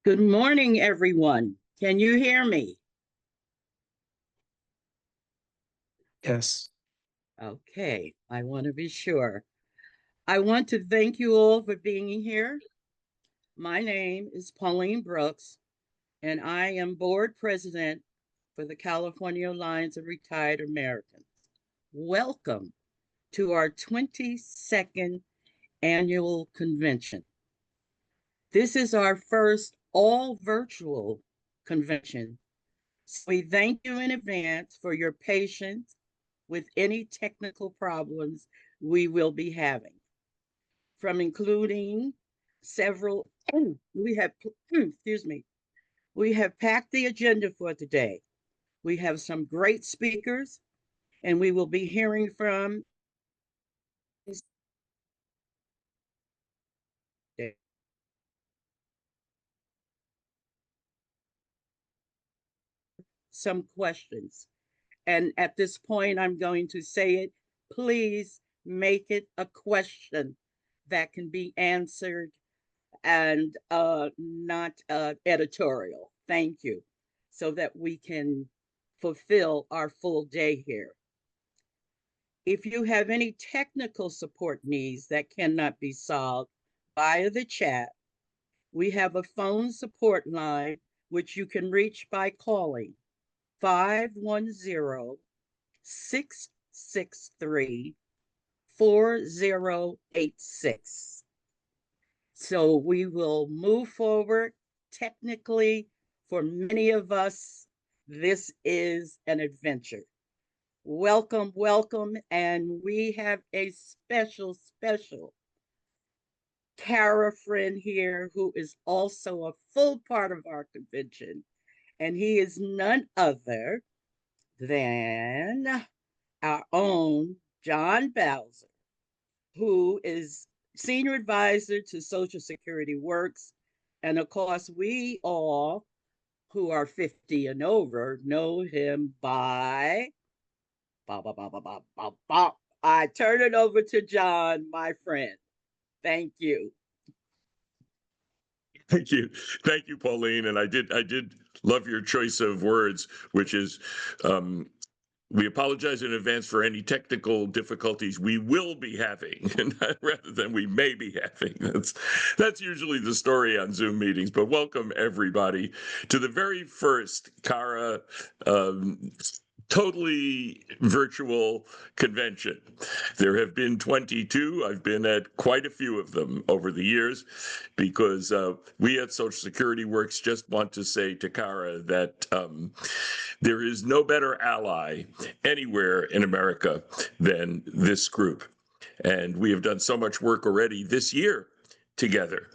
Good morning, everyone. Can you hear me? Yes. Okay, I want to be sure. I want to thank you all for being here. My name is Pauline Brooks, and I am board president for the California Alliance of Retired Americans. Welcome to our 22nd annual convention. This is our first all virtual convention. So we thank you in advance for your patience with any technical problems we will be having. From including several, we have, excuse me, we have packed the agenda for today. We have some great speakers, and we will be hearing from some questions. And at this point, I'm going to say it. Please make it a question that can be answered and not editorial. Thank you. So that we can fulfill our full day here. If you have any technical support needs that cannot be solved via the chat, we have a phone support line which you can reach by calling 510 663 4086. So we will move forward. Technically, for many of us, this is an adventure. Welcome, welcome. And we have a special Kara friend here who is also a full part of our convention. And he is none other than our own John Bowser, who is senior advisor to Social Security Works. And of course, we all who are 50 and over know him by. I turn it over to John, my friend. Thank you. Thank you. Thank you, Pauline. And I did love your choice of words, which is we apologize in advance for any technical difficulties we will be having, rather than we may be having. That's usually the story on Zoom meetings. But welcome everybody to the very first Kara totally virtual convention. There have been 22. I've been at quite a few of them over the years because we at Social Security Works just want to say to Kara that there is no better ally anywhere in America than this group. And we have done so much work already this year together.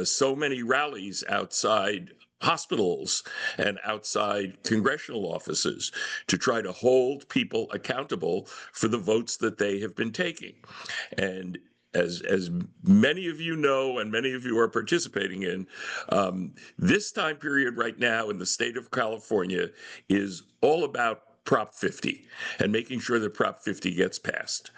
So many rallies outside hospitals and outside congressional offices to try to hold people accountable for the votes that they have been taking. And as many of you know, and many of you are participating in, this time period right now in the state of California is all about Prop 50 and making sure that Prop 50 gets passed.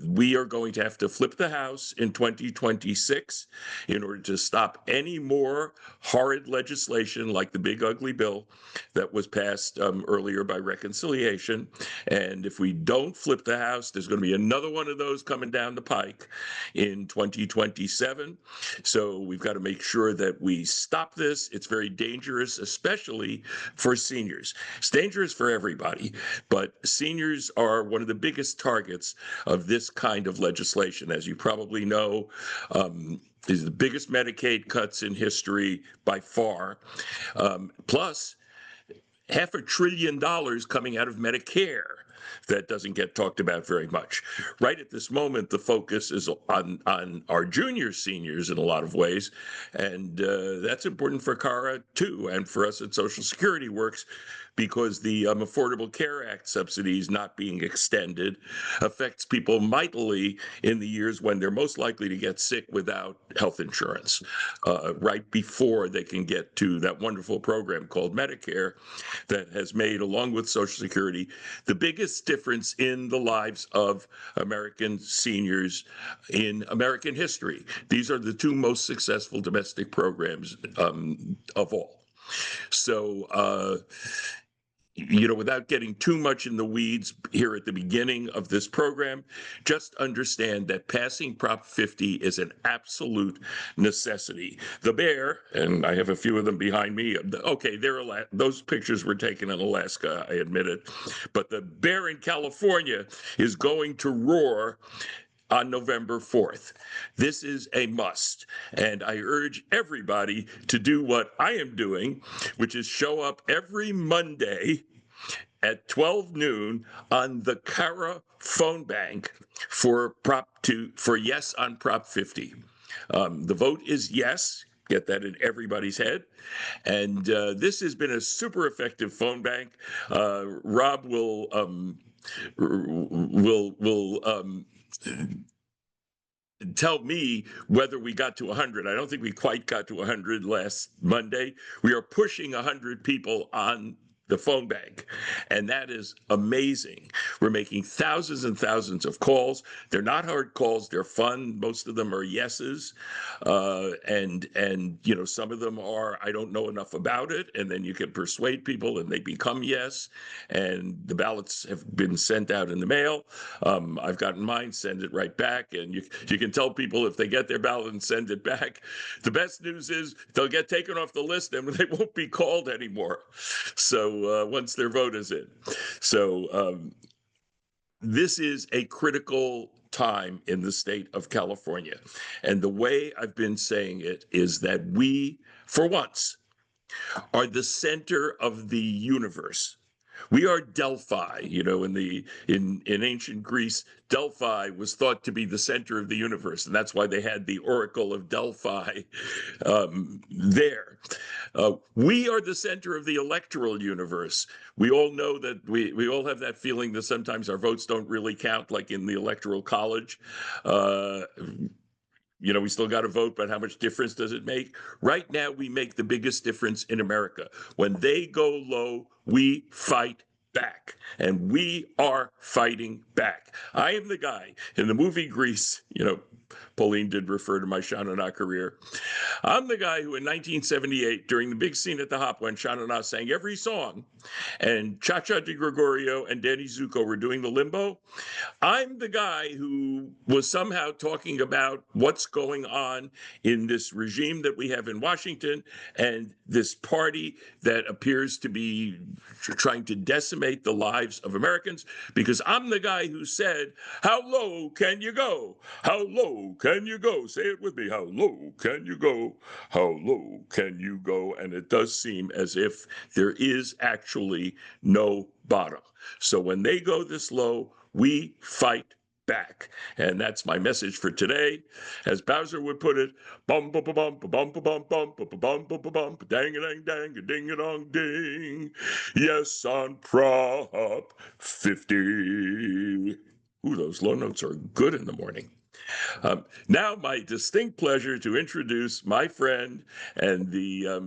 We are going to have to flip the House in 2026 in order to stop any more horrid legislation like the big ugly bill that was passed earlier by reconciliation. And if we don't flip the House, there's going to be another one of those coming down the pike in 2027. So we've got to make sure that we stop this. It's very dangerous, especially for seniors. It's dangerous for everybody, but seniors are one of the biggest targets of this kind of legislation. As you probably know, is the biggest Medicaid cuts in history by far, plus $500 billion coming out of Medicare. That doesn't get talked about very much. Right at this moment, the focus is on our junior seniors in a lot of ways, and that's important for Kara too, and for us at Social Security Works, because the Affordable Care Act subsidies not being extended affects people mightily in the years when they're most likely to get sick without health insurance, right before they can get to that wonderful program called Medicare that has made, along with Social Security, the biggest difference in the lives of American seniors in American history. These are the two most successful domestic programs of all. So, without getting too much in the weeds here at the beginning of this program, just understand that passing Prop 50 is an absolute necessity. The bear, and I have a few of them behind me. Okay, those pictures were taken in Alaska, I admit it. But the bear in California is going to roar on November 4th. This is a must. And I urge everybody to do what I am doing, which is show up every Monday at 12 noon on the Cara phone bank for yes on Prop 50. The vote is yes. Get that in everybody's head. And this has been a super effective phone bank. Rob will tell me whether we got to 100. I don't think we quite got to 100 last Monday. We are pushing 100 people on the phone bank, and that is amazing. We're making thousands and thousands of calls. They're not hard calls. They're fun. Most of them are yeses, and some of them are I don't know enough about it, and then you can persuade people, and they become yes. And the ballots have been sent out in the mail. I've gotten mine. Send it right back, and you can tell people if they get their ballot and send it back. The best news is they'll get taken off the list, and they won't be called anymore. So once their vote is in. So this is a critical time in the state of California. And the way I've been saying it is that we, for once, are the center of the universe. We are Delphi. In ancient Greece, Delphi was thought to be the center of the universe, and that's why they had the Oracle of Delphi there. We are the center of the electoral universe. We all know that we all have that feeling that sometimes our votes don't really count, like in the Electoral College. We still got to vote, but how much difference does it make? Right now, we make the biggest difference in America. When they go low, we fight back, and we are fighting back. I am the guy in the movie Grease. Pauline did refer to my Sha-na-na career. I'm the guy who in 1978, during the big scene at the Hop, when Sha-na-na sang every song, and Cha-Cha Di Gregorio and Danny Zuko were doing the limbo, I'm the guy who was somehow talking about what's going on in this regime that we have in Washington and this party that appears to be trying to decimate the lives of Americans, because I'm the guy who said, how low can you go? How low can you go? Say it with me. How low can you go? How low can you go? And it does seem as if there is actually no bottom. So when they go this low, we fight back. And that's my message for today. As Bowser would put it, bum bum bum bum bum bum bum bum bum bum dang a dang dang a ding a dong ding. Yes, on Prop 50. Ooh, those low notes are good in the morning. Now, my distinct pleasure to introduce my friend and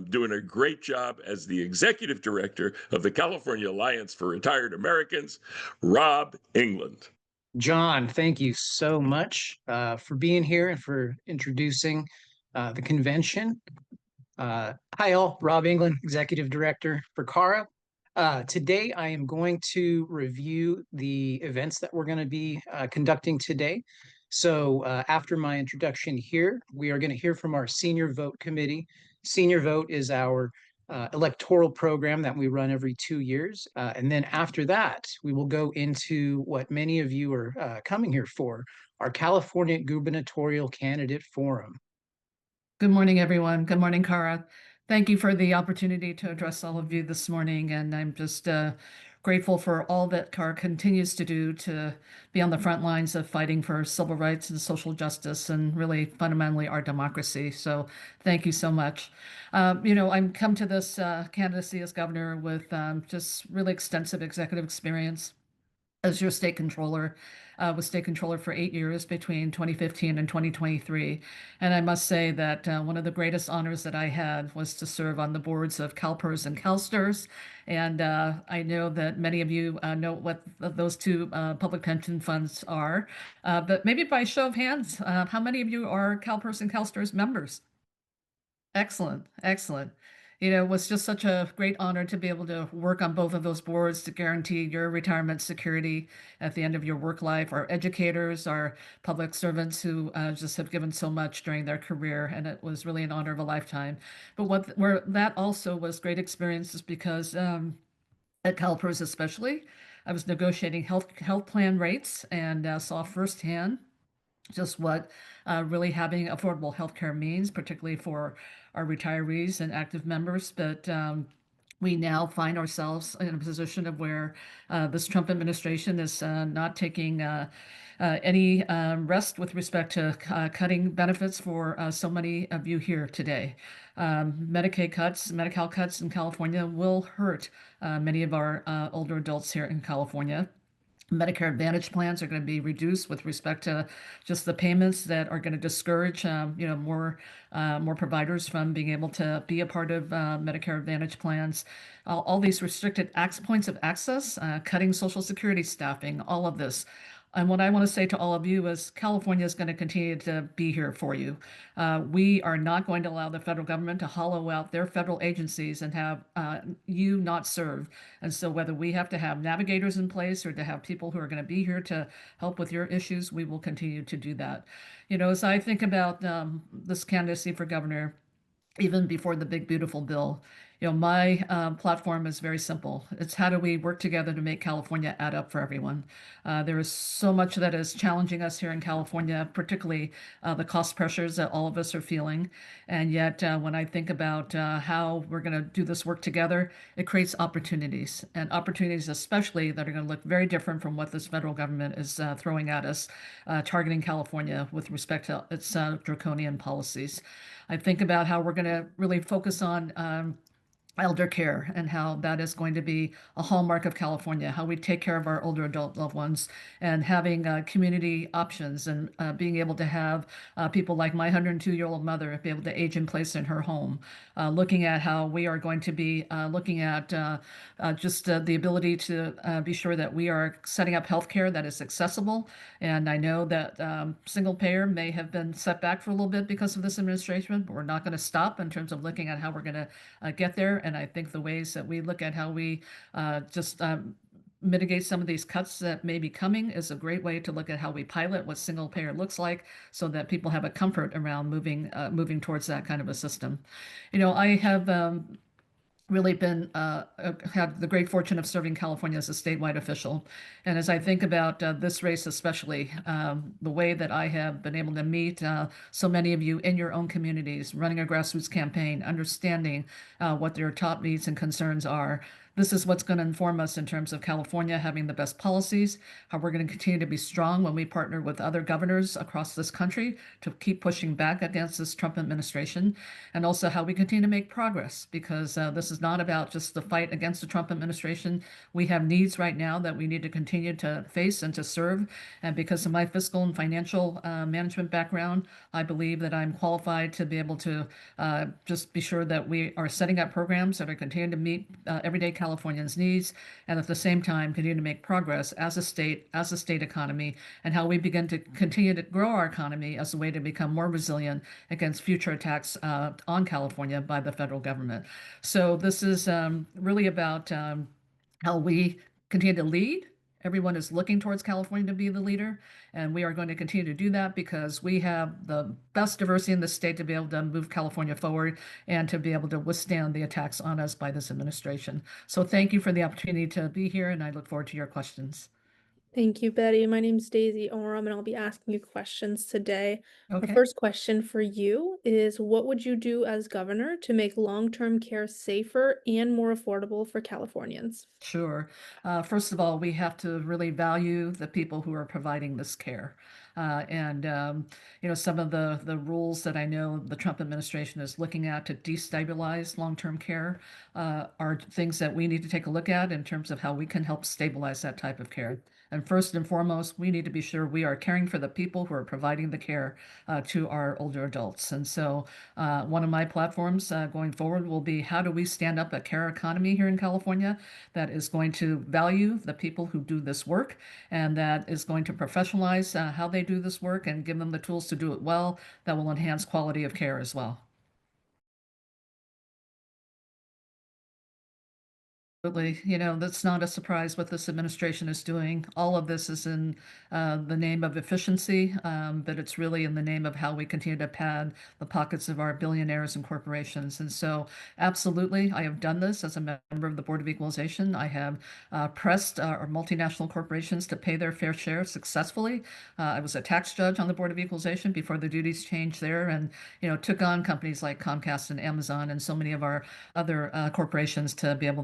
doing a great job as the executive director of the California Alliance for Retired Americans, Rob England. John, thank you so much for being here and for introducing the convention. Hi all, Rob England, Executive Director for CARA. Today I am going to review the events that we're going to be conducting today. So after my introduction here, we are going to hear from our Senior Vote Committee. Senior Vote is our electoral program that we run every 2 years. And then after that, we will go into what many of you are coming here for, our California Gubernatorial Candidate Forum. Good morning, everyone. Good morning, Cara. Thank you for the opportunity to address all of you this morning. And I'm just grateful for all that CAR continues to do to be on the front lines of fighting for civil rights and social justice and really fundamentally our democracy. So thank you so much. I'm come to this candidacy as governor with just really extensive executive experience as your state controller. Was state controller for 8 years between 2015 and 2023. And I must say that one of the greatest honors that I had was to serve on the boards of CalPERS and CalSTRS. And I know that many of you know what those two public pension funds are. But maybe by show of hands, how many of you are CalPERS and CalSTRS members? Excellent, excellent. It was just such a great honor to be able to work on both of those boards to guarantee your retirement security at the end of your work life. Our educators, our public servants who just have given so much during their career, and it was really an honor of a lifetime. But where that also was great experiences because at CalPERS especially, I was negotiating health plan rates and saw firsthand just what really having affordable healthcare means, particularly for our retirees and active members. But we now find ourselves in a position of where this Trump administration is not taking any rest with respect to cutting benefits for so many of you here today. Medicaid cuts, Medi-Cal cuts in California will hurt many of our older adults here in California. Medicare Advantage plans are going to be reduced with respect to just the payments that are going to discourage, more providers from being able to be a part of Medicare Advantage plans. All these restricted points of access, cutting Social Security staffing, all of this. And what I want to say to all of you is California is going to continue to be here for you. We are not going to allow the federal government to hollow out their federal agencies and have you not serve. And so whether we have to have navigators in place or to have people who are going to be here to help with your issues, we will continue to do that. As I think about this candidacy for governor, even before the big beautiful bill, my platform is very simple. It's how do we work together to make California add up for everyone. There is so much that is challenging us here in California, particularly the cost pressures that all of us are feeling. And yet, when I think about how we're going to do this work together, it creates opportunities, and opportunities especially that are going to look very different from what this federal government is throwing at us, targeting California with respect to its draconian policies. I think about how we're going to really focus on elder care and how that is going to be a hallmark of California, how we take care of our older adult loved ones and having community options and being able to have people like my 102-year-old mother be able to age in place in her home. Looking at how we are going to be looking at just the ability to be sure that we are setting up healthcare that is accessible. And I know that single payer may have been set back for a little bit because of this administration, but we're not going to stop in terms of looking at how we're going to get there. And I think the ways that we look at how we just mitigate some of these cuts that may be coming is a great way to look at how we pilot what single payer looks like so that people have a comfort around moving towards that kind of a system. I have really been had the great fortune of serving California as a statewide official. And as I think about this race, especially the way that I have been able to meet so many of you in your own communities, running a grassroots campaign, understanding what their top needs and concerns are. This is what's going to inform us in terms of California having the best policies, how we're going to continue to be strong when we partner with other governors across this country to keep pushing back against this Trump administration, and also how we continue to make progress because this is not about just the fight against the Trump administration. We have needs right now that we need to continue to face and to serve. And because of my fiscal and financial management background, I believe that I'm qualified to be able to just be sure that we are setting up programs that are continuing to meet everyday Californians' needs, and at the same time continue to make progress as a state economy, and how we begin to continue to grow our economy as a way to become more resilient against future attacks on California by the federal government. So this is really about how we continue to lead. Everyone is looking towards California to be the leader, and we are going to continue to do that because we have the best diversity in the state to be able to move California forward and to be able to withstand the attacks on us by this administration. So thank you for the opportunity to be here, and I look forward to your questions. Thank you, Betty. My name's Daisy Oram, and I'll be asking you questions today. Our Okay. first question for you is, what would you do as governor to make long-term care safer and more affordable for Californians? Sure. First of all, we have to really value the people who are providing this care. And some of the rules that I know the Trump administration is looking at to destabilize long-term care are things that we need to take a look at in terms of how we can help stabilize that type of care. And first and foremost, we need to be sure we are caring for the people who are providing the care to our older adults. And so one of my platforms going forward will be, how do we stand up a care economy here in California that is going to value the people who do this work, and that is going to professionalize how they do this work and give them the tools to do it well, that will enhance quality of care as well. Absolutely. That's not a surprise what this administration is doing. All of this is in the name of efficiency, but it's really in the name of how we continue to pad the pockets of our billionaires and corporations. And so, absolutely, I have done this as a member of the Board of Equalization. I have pressed our multinational corporations to pay their fair share successfully. I was a tax judge on the Board of Equalization before the duties changed there, and took on companies like Comcast and Amazon and so many of our other corporations to be able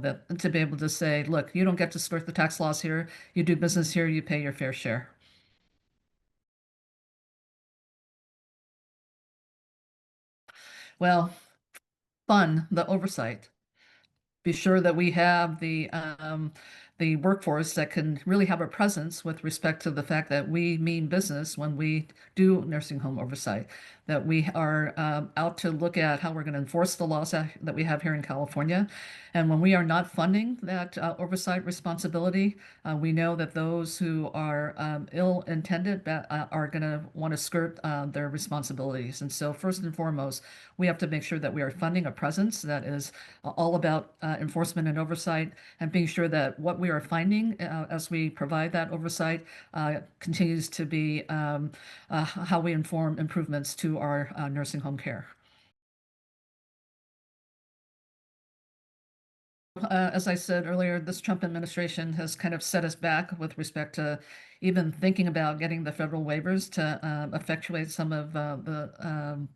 to say, look, you don't get to skirt the tax laws here. You do business here, you pay your fair share. Well, fund the oversight. Be sure that we have the workforce that can really have a presence with respect to the fact that we mean business when we do nursing home oversight, that we are out to look at how we're going to enforce the laws that we have here in California. And when we are not funding that oversight responsibility, we know that those who are ill-intended are going to want to skirt their responsibilities. And so first and foremost, we have to make sure that we are funding a presence that is all about enforcement and oversight, and being sure that what we are finding as we provide that oversight continues to be how we inform improvements to our nursing home care. As I said earlier, this Trump administration has kind of set us back with respect to even thinking about getting the federal waivers to effectuate some of the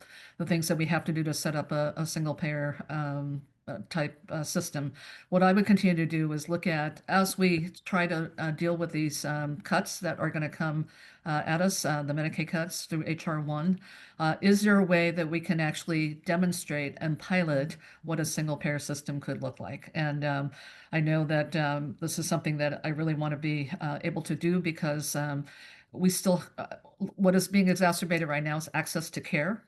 things that we have to do to set up a single payer type system. What I would continue to do is look at, as we try to deal with these cuts that are going to come at us, the Medicaid cuts through HR 1, is there a way that we can actually demonstrate and pilot what a single payer system could look like? And I know that this is something that I really want to be able to do, because we still, what is being exacerbated right now is access to care.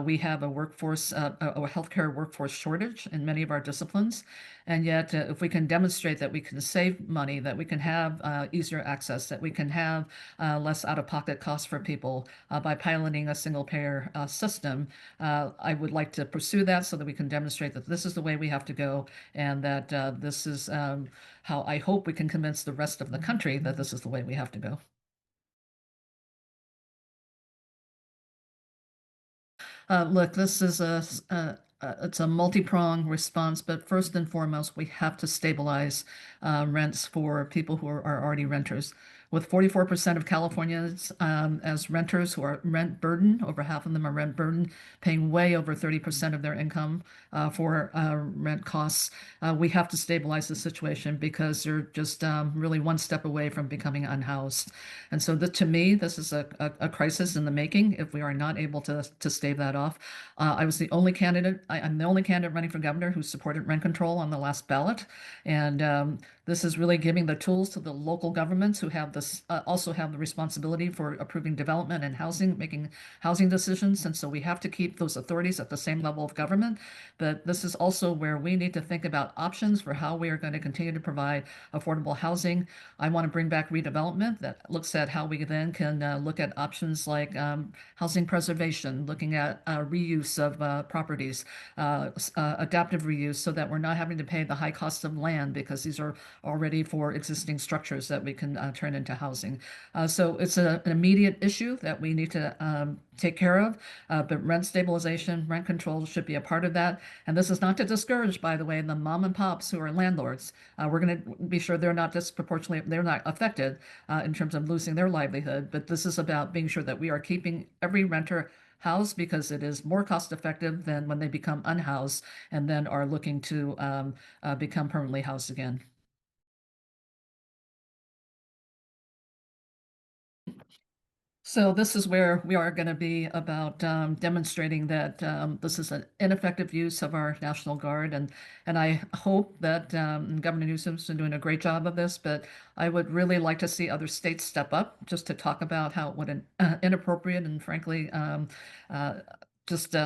We have a healthcare workforce shortage in many of our disciplines. And yet, if we can demonstrate that we can save money, that we can have easier access, that we can have less out-of-pocket costs for people by piloting a single payer system, I would like to pursue that so that we can demonstrate that this is the way we have to go, and that this is how I hope we can convince the rest of the country that this is the way we have to go. Look, this is it's a multi-pronged response, but first and foremost, we have to stabilize rents for people who are already renters. With 44% of Californians as renters who are rent burdened, over half of them are rent burdened, paying way over 30% of their income for rent costs. We have to stabilize the situation, because they're just really one step away from becoming unhoused. And so to me, this is a crisis in the making if we are not able to stave that off. I'm the only candidate running for governor who supported rent control on the last ballot. And this is really giving the tools to the local governments who have this also have the responsibility for approving development and housing, making housing decisions. And so we have to keep those authorities at the same level of government. But this is also where we need to think about options for how we are going to continue to provide affordable housing. I want to bring back redevelopment that looks at how we then can look at options like housing preservation, looking at reuse of properties, adaptive reuse, so that we're not having to pay the high cost of land, because these are already for existing structures that we can turn into into housing. So it's an immediate issue that we need to take care of, but rent stabilization, rent control should be a part of that. And this is not to discourage, by the way, the mom and pops who are landlords. We're going to be sure they're not they're not affected in terms of losing their livelihood, but this is about being sure that we are keeping every renter housed because it is more cost effective than when they become unhoused and then are looking to become permanently housed again. So this is where we are going to be about demonstrating that this is an ineffective use of our National Guard, and I hope that Governor Newsom's been doing a great job of this, but I would really like to see other states step up just to talk about how what an inappropriate and frankly just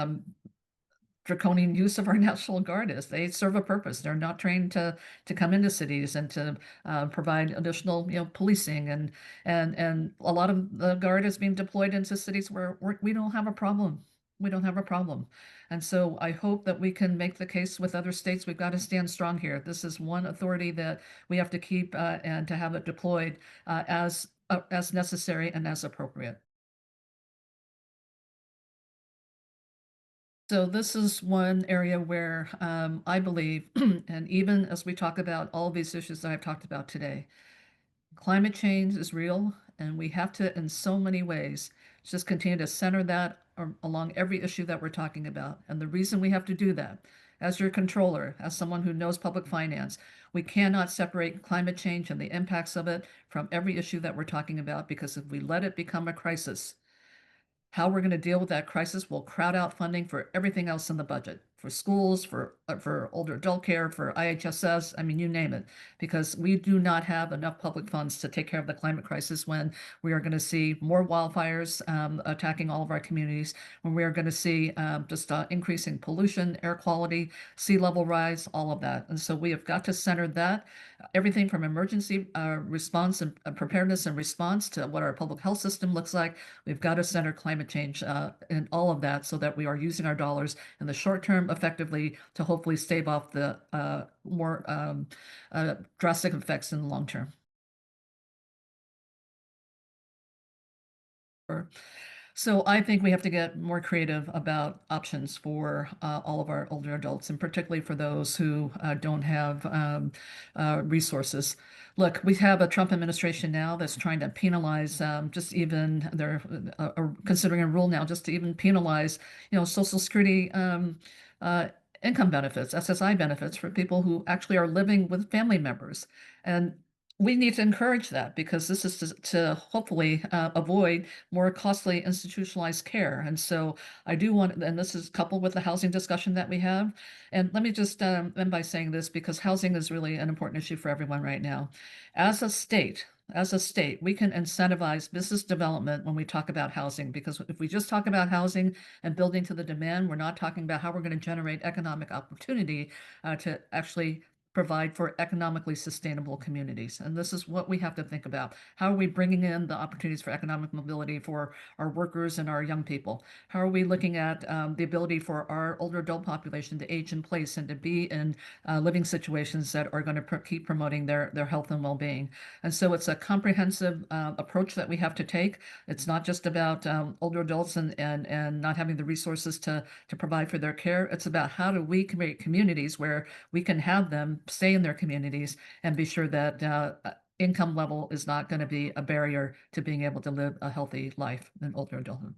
draconian use of our National Guard is. They serve a purpose. They're not trained to come into cities and to provide additional, policing, and a lot of the Guard is being deployed into cities where we don't have a problem. We don't have a problem. And so I hope that we can make the case with other states. We've got to stand strong here. This is one authority that we have to keep and to have it deployed as necessary and as appropriate. So this is one area where I believe, and even as we talk about all these issues that I've talked about today, climate change is real, and we have to, in so many ways, just continue to center that along every issue that we're talking about. And the reason we have to do that, as your controller, as someone who knows public finance, we cannot separate climate change and the impacts of it from every issue that we're talking about, because if we let it become a crisis, how we're going to deal with that crisis will crowd out funding for everything else in the budget, for schools, for older adult care, for IHSS. I mean, you name it, because we do not have enough public funds to take care of the climate crisis when we are going to see more wildfires attacking all of our communities, when we are going to see just increasing pollution, air quality, sea level rise, all of that. And so we have got to center that, everything from emergency response and preparedness and response to what our public health system looks like. We've got to center climate change and all of that so that we are using our dollars in the short term effectively to hopefully stave off the more drastic effects in the long term. So I think we have to get more creative about options for all of our older adults, and particularly for those who don't have resources. Look, we have a Trump administration now that's trying to penalize just even they're considering a rule now just to even penalize, Social Security income benefits, SSI benefits for people who actually are living with family members. And we need to encourage that, because this is to hopefully avoid more costly institutionalized care. And so I do want, and this is coupled with the housing discussion that we have. And let me just end by saying this, because housing is really an important issue for everyone right now. As a state, we can incentivize business development when we talk about housing, because if we just talk about housing and building to the demand, we're not talking about how we're going to generate economic opportunity to actually provide for economically sustainable communities. And this is what we have to think about. How are we bringing in the opportunities for economic mobility for our workers and our young people? How are we looking at the ability for our older adult population to age in place and to be in living situations that are going to keep promoting their health and well-being? And so it's a comprehensive approach that we have to take. It's not just about older adults and not having the resources to provide for their care. It's about how do we create communities where we can have them stay in their communities and be sure that income level is not going to be a barrier to being able to live a healthy life in older adulthood.